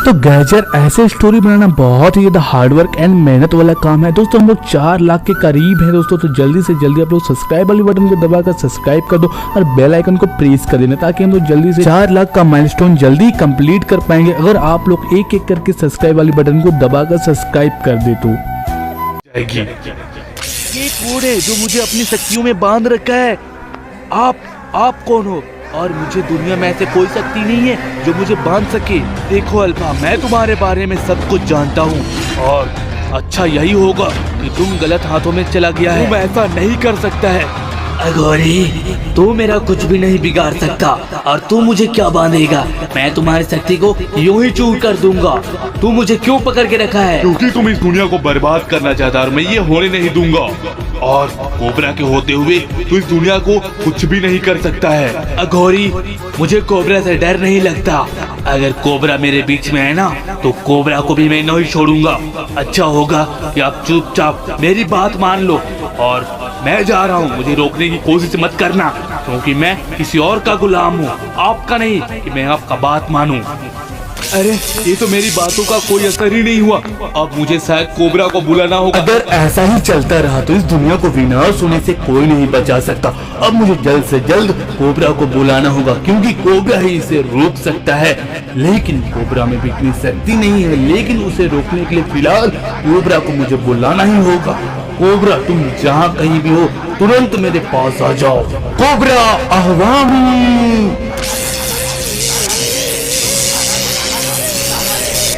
तो गैजर ऐसे स्टोरी बनाना बहुत ही ज्यादा हार्डवर्क एंड मेहनत वाला काम है दोस्तों। हम लोग 4 लाख के करीब है दोस्तों, तो जल्दी से जल्दी आप लोग सब्सक्राइब वाली बटन को दबाकर सब्सक्राइब कर दो और बेल आइकन को प्रेस कर देना, ताकि हम लोग जल्दी से 4 लाख का माइलस्टोन जल्दी कंप्लीट कर पाएंगे, अगर आप लोग एक एक करके सब्सक्राइब वाली बटन को दबाकर सब्सक्राइब कर दे तो। ये कौन है जो मुझे अपनी शक्तियों में बांध रखा है? आप कौन हो? और मुझे दुनिया में ऐसे कोई शक्ति नहीं है जो मुझे बांध सके। देखो अल्फा, मैं तुम्हारे बारे में सब कुछ जानता हूँ और अच्छा यही होगा कि तुम गलत हाथों में चला गया है। तुम ऐसा नहीं कर सकता है। अघोरी, तू मेरा कुछ भी नहीं बिगाड़ सकता और तू मुझे क्या बांधेगा? मैं तुम्हारी शक्ति को यूं ही चूर कर दूंगा। तू मुझे क्यों पकड़ के रखा है? क्योंकि तुम इस दुनिया को बर्बाद करना चाहता और मैं ये होने नहीं दूंगा। और कोबरा के होते हुए तू इस दुनिया को कुछ भी नहीं कर सकता है। अघोरी, मुझे कोबरा से डर नहीं लगता। अगर कोबरा मेरे बीच में है ना, तो कोबरा को भी मैं नहीं छोड़ूंगा। अच्छा होगा कि आप चुपचाप मेरी बात मान लो और मैं जा रहा हूँ। मुझे रोकने की कोशिश मत करना, क्योंकि मैं किसी और का गुलाम हूँ, आपका नहीं कि मैं आपका बात मानूं। अरे ये तो मेरी बातों का कोई असर ही नहीं हुआ। अब मुझे शायद कोबरा को बुलाना होगा। अगर ऐसा ही चलता रहा तो इस दुनिया को विनाश होने से कोई नहीं बचा सकता। अब मुझे जल्द से जल्द कोबरा को बुलाना होगा, क्योंकि कोबरा ही इसे रोक सकता है। लेकिन कोबरा में भी इतनी शक्ति नहीं है, लेकिन उसे रोकने के लिए फिलहाल कोबरा को मुझे बुलाना ही होगा। कोबरा, तुम जहाँ कहीं भी हो तुरंत मेरे पास आ जाओ। कोबरा आह्वान।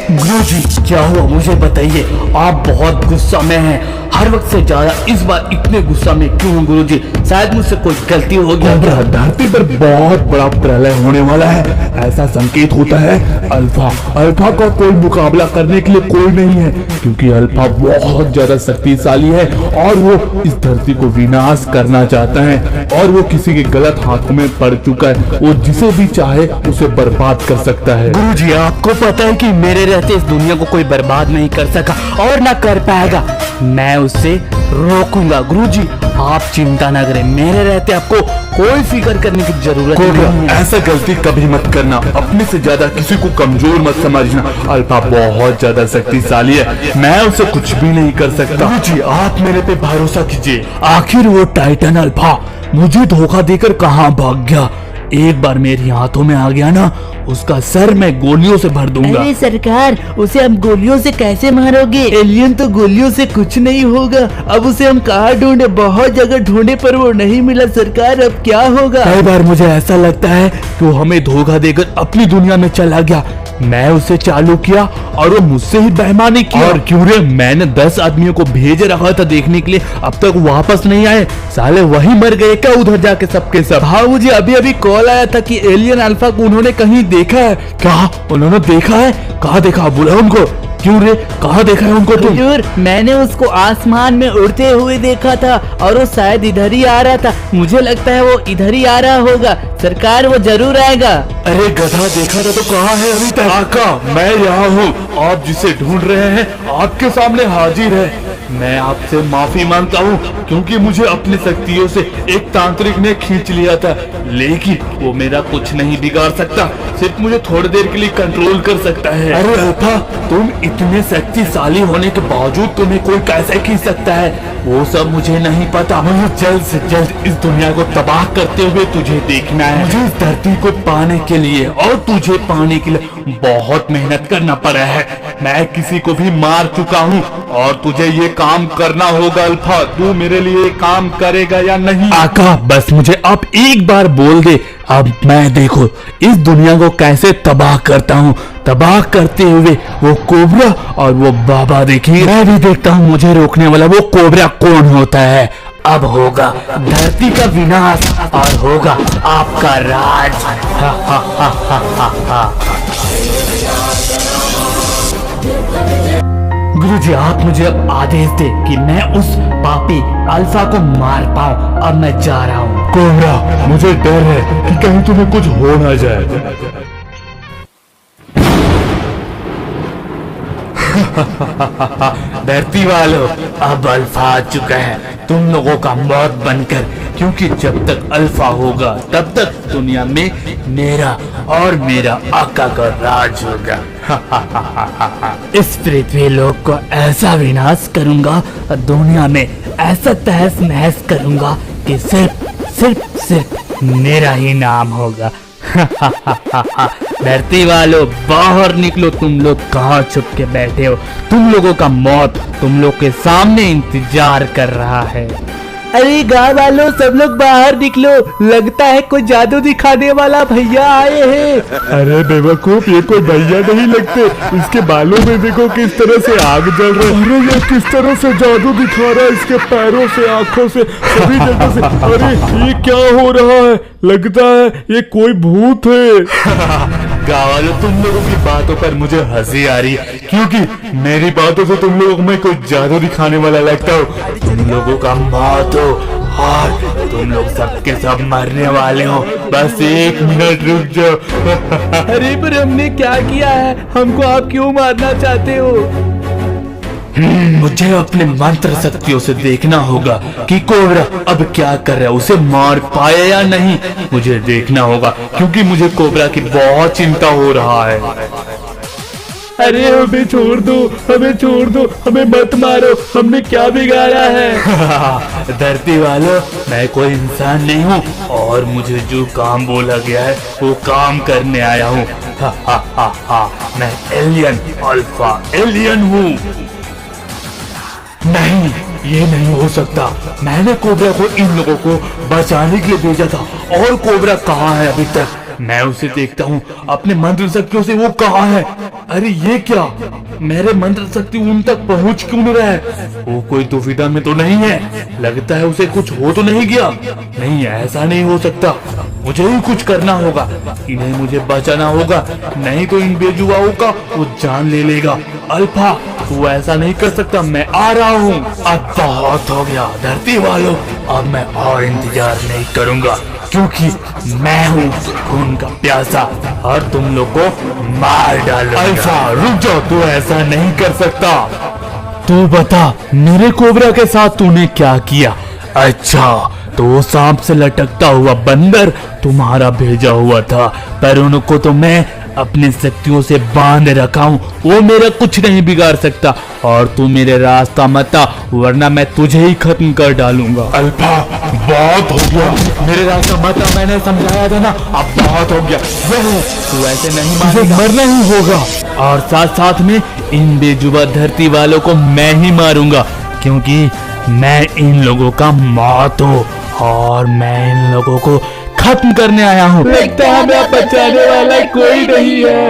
गुरुजी, क्या हुआ मुझे बताइए। आप बहुत गुस्सा में हैं, हर वक्त से ज्यादा इस बार इतने गुस्सा में क्यों हो गुरुजी? शायद मुझसे कोई गलती हो गया क्या? धरती पर बहुत बड़ा प्रलय होने वाला है, ऐसा संकेत होता है। अल्फा का कोई मुकाबला करने के लिए कोई नहीं है, क्योंकि अल्फा बहुत ज्यादा शक्तिशाली है और वो इस धरती को विनाश करना चाहता है और वो किसी के गलत हाथों में पड़ चुका है। वो जिसे भी चाहे उसे बर्बाद कर सकता है। गुरुजी, आपको पता है कि मेरे रहते इस दुनिया को कोई बर्बाद नहीं कर सका और ना कर पाएगा। मैं उससे रोकूंगा। गुरुजी, आप चिंता न करें, मेरे रहते आपको कोई फिक्र करने की जरूरत नहीं है। ऐसा गलती कभी मत करना, अपने से ज्यादा किसी को कमजोर मत समझना। अल्फा बहुत ज्यादा शक्तिशाली है, मैं उसे कुछ भी नहीं कर सकता। जी, आप मेरे पे भरोसा कीजिए। आखिर वो टाइटन अल्फा मुझे धोखा देकर कहाँ भाग गया? एक बार मेरे हाथों में आ गया ना, उसका सर मैं गोलियों से भर दूंगा। अरे सरकार, उसे हम गोलियों से कैसे मारोगे? एलियन तो गोलियों से कुछ नहीं होगा। अब उसे हम कहाँ ढूंढे? बहुत जगह ढूंढे पर वो नहीं मिला सरकार, अब क्या होगा? कई बार मुझे ऐसा लगता है कि वो हमें धोखा देकर अपनी दुनिया में चला गया। मैं उसे चालू किया और वो मुझसे ही बेईमानी की। और क्यों रे, मैंने 10 आदमियों को भेज रखा था देखने के लिए, अब तक वापस नहीं आए। साले वही मर गए क्या उधर जाके सबके सब? हाँ, मुझे अभी अभी कॉल आया था कि एलियन अल्फा को उन्होंने कहीं देखा है। क्या उन्होंने देखा है? कहाँ देखा? बुलाओ उनको। क्यों रे, कहाँ देखा है उनको तुम? हुजूर, मैंने उसको आसमान में उड़ते हुए देखा था और वो शायद इधर ही आ रहा था। मुझे लगता है वो इधर ही आ रहा होगा सरकार, वो जरूर आएगा। अरे गधा, देखा था तो कहाँ है अभी तक? आका, मैं यहाँ हूँ, आप जिसे ढूंढ रहे हैं आपके सामने हाजिर है। मैं आपसे माफी मांगता हूँ, क्योंकि मुझे अपनी शक्तियों से एक तांत्रिक ने खींच लिया था, लेकिन वो मेरा कुछ नहीं बिगाड़ सकता, सिर्फ मुझे थोड़ी देर के लिए कंट्रोल कर सकता है। अरे अल्फा, तुम इतने शक्तिशाली होने के बावजूद तुम्हें कोई कैसे खींच सकता है, वो सब मुझे नहीं पता। मुझे जल्द से जल्द इस दुनिया को तबाह करते हुए तुझे देखना है। मुझे इस धरती को पाने के लिए और तुझे पाने के लिए बहुत मेहनत करना पड़ा है। मैं किसी को भी मार चुका हूँ और तुझे ये काम करना होगा। अल्फा, तू मेरे लिए काम करेगा या नहीं? आका, बस मुझे आप एक बार बोल दे, अब मैं देखो इस दुनिया को कैसे तबाह करता हूँ। तबाह करते हुए वो कोबरा और वो बाबा, देखिए मैं भी देखता हूँ मुझे रोकने वाला वो कोबरा कौन होता है। अब होगा धरती का विनाश और होगा आपका राज। हा हा हा हा हा हा। गुरुजी, आप मुझे अब आदेश दे कि मैं उस पापी अल्फा को मार पाऊं। अब मैं जा रहा हूँ। कोबरा, मुझे डर है कि कहीं तुम्हें कुछ हो ना जाए। धरती वालों, अब अल्फा आ चुका है। तुम लोगों का मौत बनकर क्योंकि जब तक अल्फा होगा तब तक दुनिया में मेरा और मेरा आका का राज होगा। इस पृथ्वी लोक को ऐसा विनाश करूंगा, दुनिया में ऐसा तहस नहस करूंगा कि सिर्फ मेरा ही नाम होगा। धरती वालों बाहर निकलो, तुम लोग कहाँ छुप के बैठे हो? तुम लोगों का मौत तुम लोग के सामने इंतजार कर रहा है। अरे गाँव वालों सब लोग बाहर निकलो, लगता है कोई जादू दिखाने वाला भैया आए हैं। अरे बेवकूफ, ये कोई भैया नहीं लगते, इसके बालों में देखो किस तरह से आग जल रही है। अरे ये किस तरह से जादू दिखा रहा है, इसके पैरों से, आंखों से, सभी जगह से। अरे ये क्या हो रहा है? लगता है ये कोई भूत है। गाँव वालों तुम लोगों की बातों पर मुझे हंसी आ रही है, क्योंकि मेरी बातों से तुम लोगों को मैं कोई जादू दिखाने वाला लगता हूँ। तुम लोगों का मौत हो और तुम लोग सबके सब मरने वाले हो। बस 1 मिनट रुक जाओ। अरे पर हमने क्या किया है? हमको आप क्यों मारना चाहते हो? मुझे अपने मंत्र शक्तियों से देखना होगा कि कोबरा अब क्या कर रहा है, उसे मार पाया या नहीं। मुझे देखना होगा क्योंकि मुझे कोबरा की बहुत चिंता हो रहा है। अरे हमें छोड़ दो, हमें छोड़ दो, हमें मत मारो, हमने क्या बिगाड़ा है? धरती वालों मैं कोई इंसान नहीं हूँ और मुझे जो काम बोला गया है वो काम करने आया हूँ। मैं एलियन अल्फा एलियन हूँ। नहीं, ये नहीं हो सकता। मैंने कोबरा को इन लोगों को बचाने के लिए भेजा था और कोबरा कहाँ है अभी तक? मैं उसे देखता हूँ अपने मंत्र शक्तियों से, वो कहाँ है? अरे ये क्या, मेरे मंत्र शक्ति उन तक पहुँच क्यों नहीं रहा है? वो कोई दुविधा में तो नहीं है? लगता है उसे कुछ हो तो नहीं गया? नहीं, ऐसा नहीं हो सकता। मुझे ही कुछ करना होगा, इन्हें मुझे बचाना होगा, नहीं तो इन बेजुबाओं का वो जान ले लेगा। अल्फा तू ऐसा नहीं कर सकता, मैं आ रहा हूँ। अब बहुत हो गया धरती वालों, अब मैं और इंतजार नहीं करूँगा क्योंकि मैं हूँ खून का प्यासा और तुम लोग को मार डालूंगा। अल्फा रुक जाओ, तू ऐसा नहीं कर सकता। तू बता मेरे कोबरा के साथ तूने क्या किया? अच्छा तो सांप से लटकता हुआ बंदर तुम्हारा भेजा हुआ था, पर उनको तो मैं अपनी शक्तियों से बांध रखा हूँ, वो मेरा कुछ नहीं बिगाड़ सकता। और तू मेरे रास्ता मत आ, वरना मैं तुझे ही खत्म कर डालूंगा। अल्फा बहुत हो गया, मेरे रास्ता मत आ, मैंने समझाया था ना, अब बहुत हो गया। तू ऐसे नहीं तुझे मानेगा, मरना ही होगा। और साथ साथ में इन बेजुबा धरती वालों को मैं ही मारूंगा, क्योंकि मैं इन लोगों का मौत हूँ और मैं इन लोगों को खत्म करने आया हूँ। लगता है हमें बचाने वाला कोई नहीं है।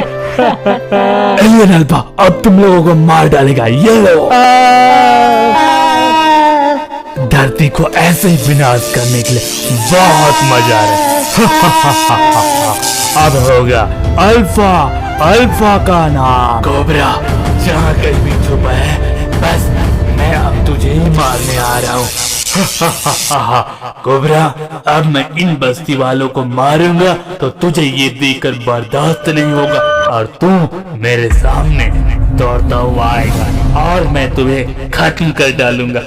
एलियन अल्फा अब तुम लोगों को मार डालेगा, ये लो। धरती को ऐसे ही विनाश करने के लिए बहुत मजा आ रहा है। अब होगा अल्फा, अल्फा का नाम। कोबरा जहाँ कहीं भी छुपा है, बस मैं अब तुझे ही मारने आ रहा हूँ। कोबरा अब मैं इन बस्ती वालों को मारूंगा तो तुझे ये देखकर बर्दाश्त नहीं होगा और तू मेरे सामने दौड़ता हुआ आएगा और मैं तुम्हें खत्म कर डालूंगा।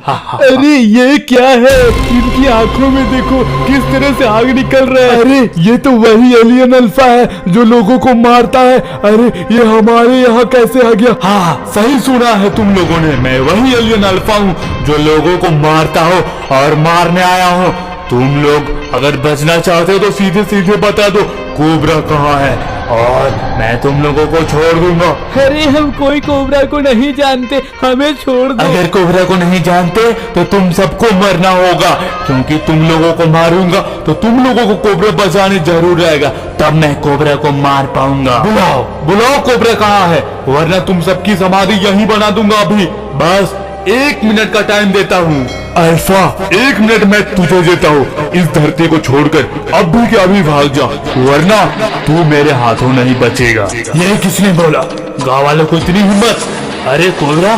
अरे ये क्या है? इनकी आंखों में देखो किस तरह से आग निकल रहा है। अरे ये तो वही एलियन अल्फा है जो लोगों को मारता है। अरे ये हमारे यहाँ कैसे आ गया? हाँ सही सुना है तुम लोगों ने, मैं वही एलियन अल्फा हूँ जो लोगों को मारता हो और मारने आया हूँ। तुम लोग अगर बचना चाहते हो तो सीधे सीधे बता दो कोबरा कहाँ है और मैं तुम लोगों को छोड़ दूंगा। अरे हम कोई कोबरा को नहीं जानते, हमें छोड़ दो। अगर कोबरा को नहीं जानते तो तुम सबको मरना होगा, क्योंकि तुम लोगों को मारूंगा तो तुम लोगों को कोबरा बचाने जरूर रहेगा, तब मैं कोबरा को मार पाऊंगा। बुलाओ बुलाओ कोबरा कहाँ है, वरना तुम सबकी समाधि यहीं बना दूंगा। अभी बस 1 मिनट का टाइम देता हूँ। अल्फा 1 मिनट मैं तुझे देता हूँ, इस धरती को छोड़कर अभी के अभी भाग जा, वरना तू मेरे हाथों नहीं बचेगा। ये किसने बोला? गाँव वालों को इतनी हिम्मत? अरे कोबरा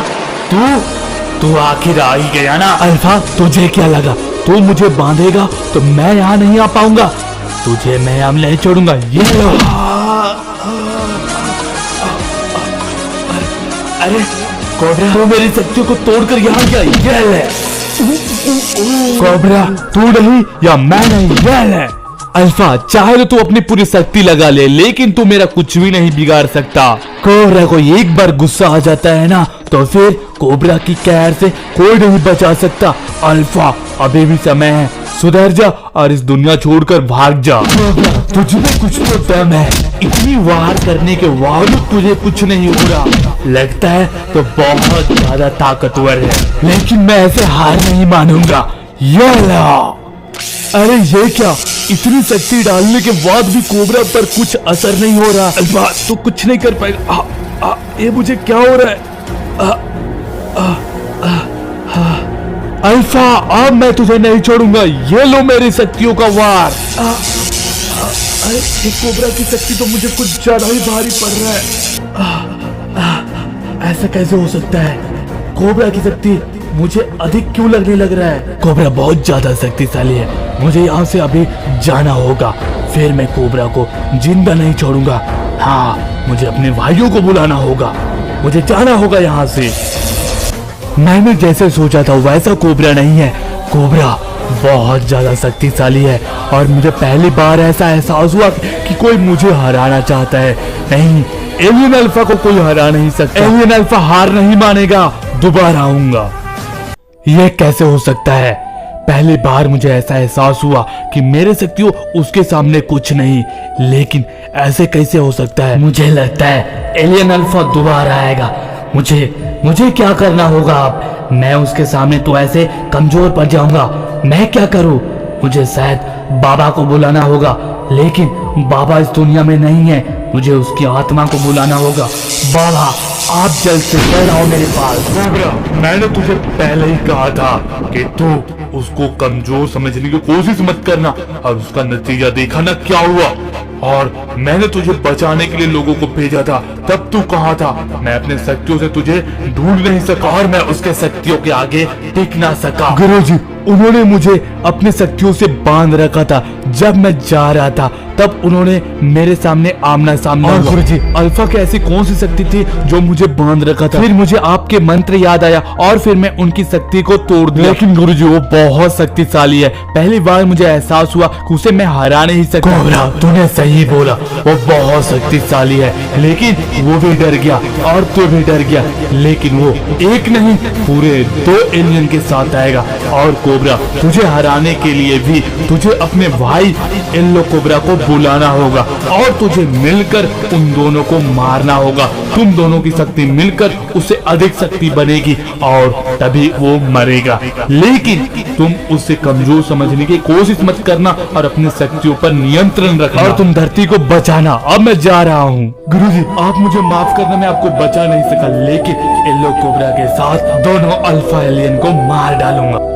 तू आखिर आ ही गया ना। अल्फा तुझे क्या लगा तू मुझे बांधेगा तो मैं यहाँ नहीं आ पाऊंगा? तुझे मैं अब नहीं छोड़ूंगा। ये लो। अरे कोबरा तो मेरी शक्तियों को तोड़कर यहाँ क्या? ये ले। कोबरा तू नहीं या मैं नहीं, ये ले। अल्फा चाहे तो तू अपनी पूरी शक्ति लगा ले, लेकिन तू मेरा कुछ भी नहीं बिगाड़ सकता। कोबरा को एक बार गुस्सा आ जाता है ना, तो फिर कोबरा की कहर से कोई नहीं बचा सकता। अल्फा अभी भी समय है, सुधर जा और इस दुनिया छोड़कर भाग जा। कोबरा तुझ में कुछ तो दम है, इतनी वार करने के बावजूद तुझे कुछ नहीं हो रहा, लगता है तो बहुत ज्यादा ताकतवर है, लेकिन मैं ऐसे हार नहीं मानूंगा। ये ला। अरे ये क्या, इतनी शक्ति डालने के बाद भी कोबरा पर कुछ असर नहीं हो रहा। अल्फा तो कुछ नहीं कर पाएगा। ये मुझे क्या हो रहा है? अल्फा अब मैं तुझे नहीं छोड़ूंगा, ये लो मेरी शक्तियों का वार। अरे ये कोबरा की शक्ति तो मुझे कुछ ज्यादा ही भारी पड़ रहा है। ऐसा कैसे हो सकता है? कोबरा की शक्ति मुझे अधिक क्यों लगने लग रहा है? कोबरा बहुत ज्यादा शक्तिशाली है, मुझे यहाँ से अभी जाना होगा, फिर मैं कोबरा को जिंदा नहीं छोड़ूंगा। हाँ, मुझे अपने भाइयों को बुलाना होगा, मुझे जाना होगा यहाँ से। मैंने जैसे सोचा था वैसा कोबरा नहीं है, कोबरा बहुत ज्यादा शक्तिशाली है और मुझे पहली बार ऐसा एहसास हुआ कि कोई मुझे हराना चाहता है। नहीं, एलियन अल्फा को कोई हरा नहीं सकता। एलियन अल्फा हार नहीं मानेगा, दोबारा आऊंगा। यह कैसे हो सकता है? पहली बार मुझे ऐसा एहसास हुआ कि मेरे शक्तियों उसके सामने कुछ नहीं, लेकिन ऐसे कैसे हो सकता है? मुझे लगता है एलियन अल्फा दोबारा आएगा। मुझे क्या करना होगा अब? मैं उसके सामने तो ऐसे कमजोर पड़ जाऊंगा। मैं क्या करूं? मुझे शायद बाबा को बुलाना होगा, लेकिन बाबा इस दुनिया में नहीं है, मुझे उसकी आत्मा को बुलाना होगा। बाबा आप जल्द से जल्द आओ मेरे पास। कोबरा मैंने तुझे पहले ही कहा था कि तू उसको कमजोर समझने की कोशिश मत करना, और उसका नतीजा देखा ना क्या हुआ। और मैंने तुझे बचाने के लिए लोगों को भेजा था, तब तू कहाँ था? मैं अपने शक्तियों से तुझे ढूंढ नहीं सका और मैं उसके शक्तियों के आगे टिक ना सका। गुरुजी उन्होंने मुझे अपने शक्तियों से बांध रखा था, जब मैं जा रहा था तब उन्होंने मेरे सामने आमना सामना। गुरुजी अल्फा की ऐसी कौन सी शक्ति थी जो मुझे बांध रखा था? फिर मुझे आपके मंत्र याद आया और फिर मैं उनकी शक्ति को तोड़ दिया। लेकिन गुरुजी वो बहुत शक्तिशाली है, पहली बार मुझे एहसास हुआ कि उसे मैं हरा नहीं सकता। कोबरा तूने सही बोला, वो बहुत शक्तिशाली है, लेकिन वो भी डर गया और तू भी डर गया, लेकिन वो एक नहीं पूरे 2 एलियन के साथ आएगा। और कोबरा तुझे हराने के लिए भी तुझे अपने भाई येलो कोबरा को बुलाना होगा और तुझे मिलकर उन दोनों को मारना होगा। तुम दोनों की शक्ति मिलकर उससे अधिक शक्ति बनेगी और तभी वो मरेगा, लेकिन तुम उससे कमजोर समझने की कोशिश मत करना और अपनी शक्तियों पर नियंत्रण रखना और तुम धरती को बचाना। अब मैं जा रहा हूँ। गुरुजी आप मुझे माफ करना, मैं आपको बचा नहीं सका, लेकिन येलो कोबरा के साथ दोनों अल्फा एलियन को मार डालूंगा।